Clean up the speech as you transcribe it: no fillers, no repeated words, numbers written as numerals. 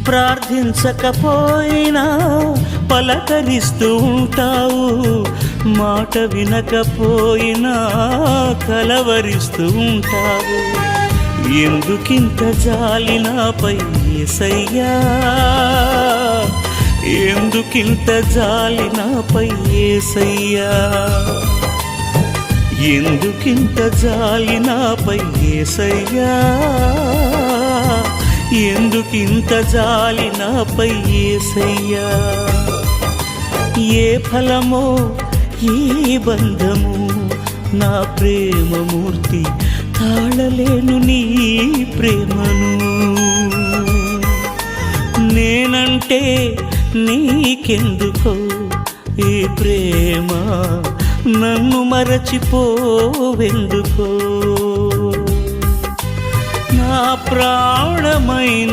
ప్రార్థించకపోయినా పలకరిస్తూ ఉంటావు, మాట వినకపోయినా కలవరిస్తూ ఉంటావు. ఎందుకింత జాలి నాపై యేసయ్యా, ఎందుకింత జాలి నాపై యేసయ్యా, ఎందుకింత జాలి నాపై యేసయ్యా, ఎందుకింత జాలి నాపై యేసయ్యా. ఏ ఫలమో ఈ బంధము, నా ప్రేమమూర్తి తాళలేను నీ ప్రేమను. నేనంటే నీకెందుకో ఈ ప్రేమ, నన్ను మరచిపోవెందుకో. నా ప్రాణమైనావు